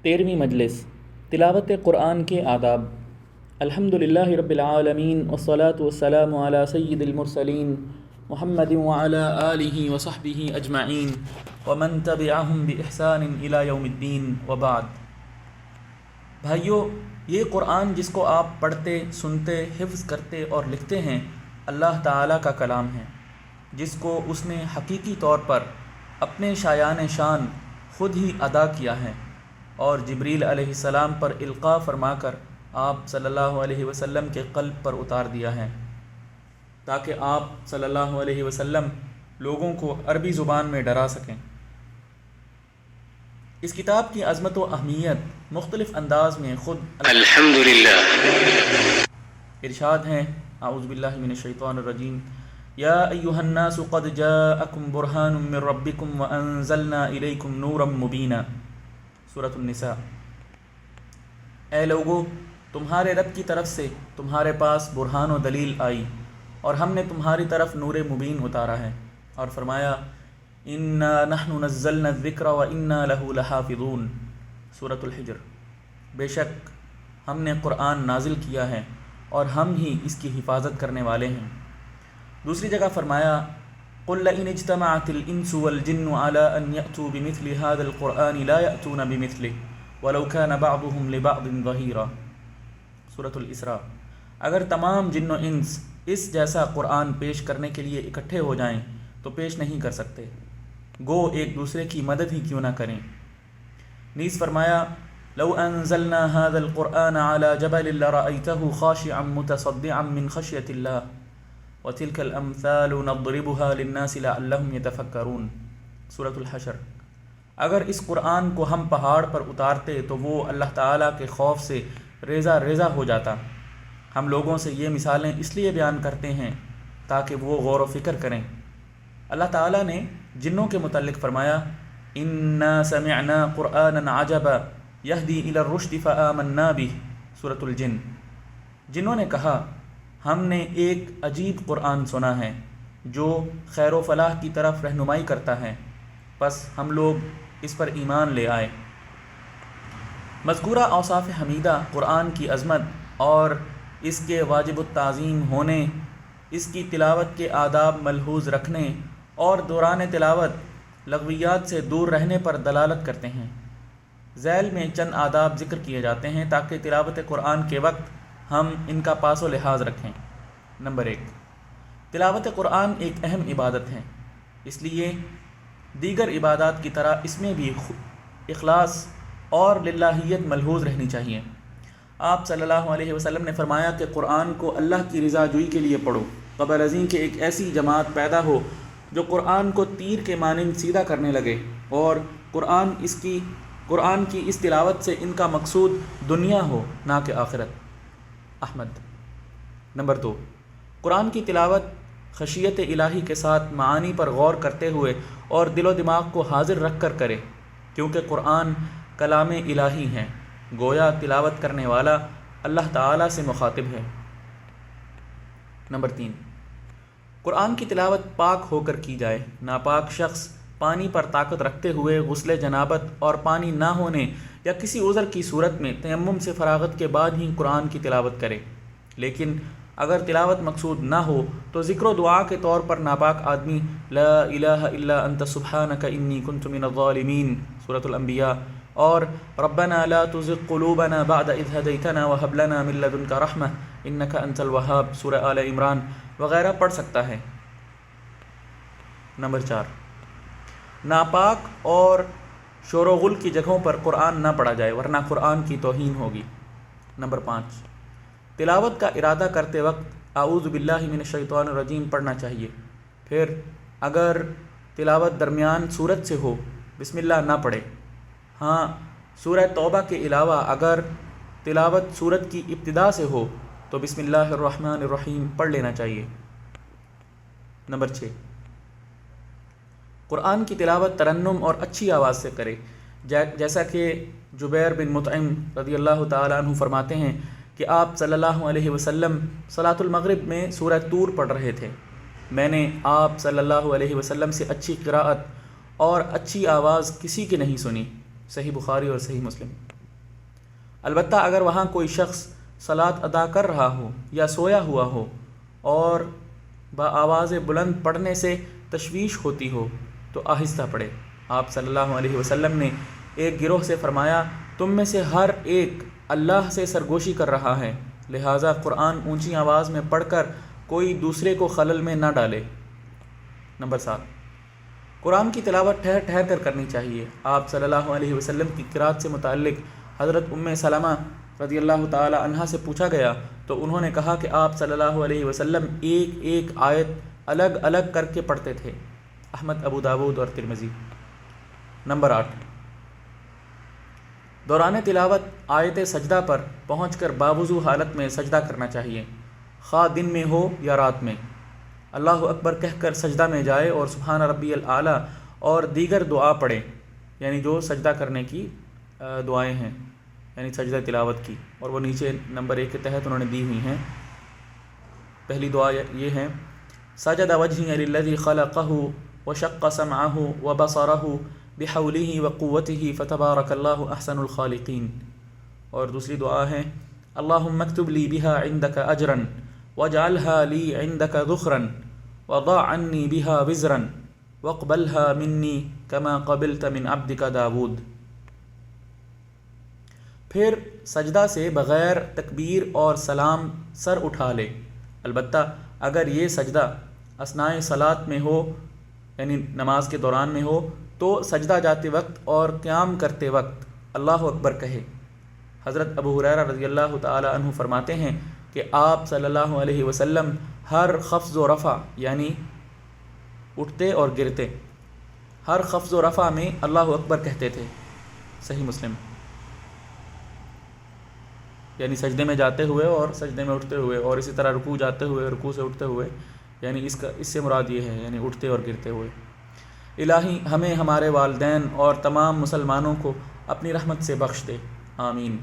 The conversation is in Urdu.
13ویں مجلس تلاوت قرآن کے آداب۔ الحمدللہ رب العالمین والصلاة والسلام علی سید المرسلین محمد وعلی آلہ وصحبہ اجمعین ومن تبعہم بإحسان الی یوم الدین وبعد۔ بھائیو، یہ قرآن جس کو آپ پڑھتے، سنتے، حفظ کرتے اور لکھتے ہیں، اللہ تعالیٰ کا کلام ہے، جس کو اس نے حقیقی طور پر اپنے شایان شان خود ہی ادا کیا ہے اور جبریل علیہ السلام پر القاء فرما کر آپ صلی اللہ علیہ وسلم کے قلب پر اتار دیا ہے، تاکہ آپ صلی اللہ علیہ وسلم لوگوں کو عربی زبان میں ڈرا سکیں۔ اس کتاب کی عظمت و اہمیت مختلف انداز میں خود الحمدللہ ارشاد ہیں۔ اعوذ باللہ من الشیطان الرجیم، یا ایہا الناس قد جاءکم برہان من ربکم وانزلنا الیکم نورا مبینا، سورۃ النساء۔ اے لوگو، تمہارے رب کی طرف سے تمہارے پاس برہان و دلیل آئی اور ہم نے تمہاری طرف نور مبین اتارا ہے، اور فرمایا انا نحن نزلنا الذکر وانا لہ لحافظون، سورۃ الحجر۔ بے شک ہم نے قرآن نازل کیا ہے اور ہم ہی اس کی حفاظت کرنے والے ہیں۔ دوسری جگہ فرمایا قل لئن اجتمعت الانس والجن على ان يأتوا بمثل هذا القرآن لا يأتون بمثله ولو كان بعضهم لبعض ظهيرا، سورۃ الاسراء۔ اگر تمام جن و انس اس جیسا قرآن پیش کرنے کے لیے اکٹھے ہو جائیں تو پیش نہیں کر سکتے، گو ایک دوسرے کی مدد ہی کیوں نہ کریں۔ نیز فرمایا لو انزلنا هذا القرآن على جبل لرأيته خاشعا متصدعا من خشية الله وَتِلْكَ الْأَمْثَالُ نَضْرِبُهَا لِلنَّاسِ لَعَلَّهُمْ يَتَفَكَّرُونَ، سورۃ الحشر۔ اگر اس قرآن کو ہم پہاڑ پر اتارتے تو وہ اللہ تعالیٰ کے خوف سے ریزہ ریزہ ہو جاتا۔ ہم لوگوں سے یہ مثالیں اس لیے بیان کرتے ہیں تاکہ وہ غور و فکر کریں۔ اللہ تعالیٰ نے جنوں کے متعلق فرمایا اِنَّا سَمِعْنَا قُرْآنًا عَجَبًا يَهْدِي إِلَى الرُّشْدِ فَآمَنَّا بِهِ، سورۃ الجن۔ جنوں نے کہا ہم نے ایک عجیب قرآن سنا ہے جو خیر و فلاح کی طرف رہنمائی کرتا ہے، پس ہم لوگ اس پر ایمان لے آئے۔ مذکورہ اوصاف حمیدہ قرآن کی عظمت اور اس کے واجب التعظیم ہونے، اس کی تلاوت کے آداب ملحوظ رکھنے اور دوران تلاوت لغویات سے دور رہنے پر دلالت کرتے ہیں۔ ذیل میں چند آداب ذکر کیے جاتے ہیں تاکہ تلاوت قرآن کے وقت ہم ان کا پاس و لحاظ رکھیں۔ نمبر 1، تلاوت قرآن ایک اہم عبادت ہے، اس لیے دیگر عبادات کی طرح اس میں بھی اخلاص اور للہیت ملحوظ رہنی چاہیے۔ آپ صلی اللہ علیہ وسلم نے فرمایا کہ قرآن کو اللہ کی رضا جوئی کے لیے پڑھو، قبل ازیں کہ ایک ایسی جماعت پیدا ہو جو قرآن کو تیر کے مانند سیدھا کرنے لگے اور قرآن کی اس تلاوت سے ان کا مقصود دنیا ہو نہ کہ آخرت۔ احمد۔ نمبر 2، قرآن کی تلاوت خشیت الہی کے ساتھ معانی پر غور کرتے ہوئے اور دل و دماغ کو حاضر رکھ کر کرے، کیونکہ قرآن کلام الہی ہے، گویا تلاوت کرنے والا اللہ تعالیٰ سے مخاطب ہے۔ نمبر 3، قرآن کی تلاوت پاک ہو کر کی جائے۔ ناپاک شخص پانی پر طاقت رکھتے ہوئے غسل جنابت اور پانی نہ ہونے یا کسی عذر کی صورت میں تیمم سے فراغت کے بعد ہی قرآن کی تلاوت کرے، لیکن اگر تلاوت مقصود نہ ہو تو ذکر و دعا کے طور پر ناپاک آدمی لا الہ الا انت سبحانک انی کنت من الظالمین، سورۃ الانبیاء، اور ربنا لا تزغ قلوبنا بعد اذ ہدیتنا وہب لنا من لدنک رحمہ انک انت الوہاب، سورہ آل عمران وغیرہ پڑھ سکتا ہے۔ نمبر 4، ناپاک اور شور و غل کی جگہوں پر قرآن نہ پڑھا جائے ورنہ قرآن کی توہین ہوگی۔ نمبر 5، تلاوت کا ارادہ کرتے وقت اعوذ باللہ من الشیطان الرجیم پڑھنا چاہیے، پھر اگر تلاوت درمیان سورت سے ہو بسم اللہ نہ پڑھے۔ ہاں، سورہ توبہ کے علاوہ اگر تلاوت سورت کی ابتدا سے ہو تو بسم اللہ الرحمن الرحیم پڑھ لینا چاہیے۔ نمبر 6، قرآن کی تلاوت ترنم اور اچھی آواز سے کرے، جیسا کہ جبیر بن مطعم رضی اللہ تعالیٰ عنہ فرماتے ہیں کہ آپ صلی اللہ علیہ وسلم صلاۃ المغرب میں سورہ طور پڑھ رہے تھے، میں نے آپ صلی اللہ علیہ وسلم سے اچھی قراءت اور اچھی آواز کسی کی نہیں سنی، صحیح بخاری اور صحیح مسلم۔ البتہ اگر وہاں کوئی شخص صلاۃ ادا کر رہا ہو یا سویا ہوا ہو اور بآواز بلند پڑھنے سے تشویش ہوتی ہو تو آہستہ پڑھے۔ آپ صلی اللہ علیہ وسلم نے ایک گروہ سے فرمایا، تم میں سے ہر ایک اللہ سے سرگوشی کر رہا ہے، لہٰذا قرآن اونچی آواز میں پڑھ کر کوئی دوسرے کو خلل میں نہ ڈالے۔ نمبر 7، قرآن کی تلاوت ٹھہر ٹھہر کر کرنی چاہیے۔ آپ صلی اللہ علیہ وسلم کی قرات سے متعلق حضرت ام سلمہ رضی اللہ تعالی عنہا سے پوچھا گیا تو انہوں نے کہا کہ آپ صلی اللہ علیہ وسلم ایک ایک آیت الگ الگ کر کے پڑھتے تھے۔ احمد، ابو داود اور ترمذی۔ نمبر 8، دوران تلاوت آیت سجدہ پر پہنچ کر باوضو حالت میں سجدہ کرنا چاہیے، خواہ دن میں ہو یا رات میں۔ اللہ اکبر کہہ کر سجدہ میں جائے اور سبحان ربی الاعلیٰ اور دیگر دعا پڑھے، یعنی جو سجدہ کرنے کی دعائیں ہیں، یعنی سجدہ تلاوت کی، اور وہ نیچے نمبر 1 کے تحت انہوں نے دی ہوئی ہیں۔ پہلی دعا یہ ہے، سجد وجہی للذی خلقہ وشق سمعہ وبصرہ بحولہ وقوتہ فتبارک اللہ احسن الخالقین۔ اور دوسری دعا ہے، اللہم اکتب لی بہا عندک اجرا واجعلها لی عندک ذخرا وضع عنی بہا وزرا واقبلها منی کما قبلت من عبدک داود۔ پھر سجدہ سے بغیر تکبیر اور سلام سر اٹھا لے، البتہ اگر یہ سجدہ اثناء صلاۃ میں ہو، یعنی نماز کے دوران میں ہو، تو سجدہ جاتے وقت اور قیام کرتے وقت اللہ اکبر کہے۔ حضرت ابو ہریرہ رضی اللہ تعالی عنہ فرماتے ہیں کہ آپ صلی اللہ علیہ وسلم ہر خفض و رفع، یعنی اٹھتے اور گرتے، ہر خفض و رفع میں اللہ اکبر کہتے تھے۔ صحیح مسلم۔ یعنی سجدے میں جاتے ہوئے اور سجدے میں اٹھتے ہوئے، اور اسی طرح رکوع جاتے ہوئے، رکوع سے اٹھتے ہوئے، یعنی اس سے مراد یہ ہے، یعنی اٹھتے اور گرتے ہوئے۔ الہی ہمیں، ہمارے والدین اور تمام مسلمانوں کو اپنی رحمت سے بخش دے، آمین۔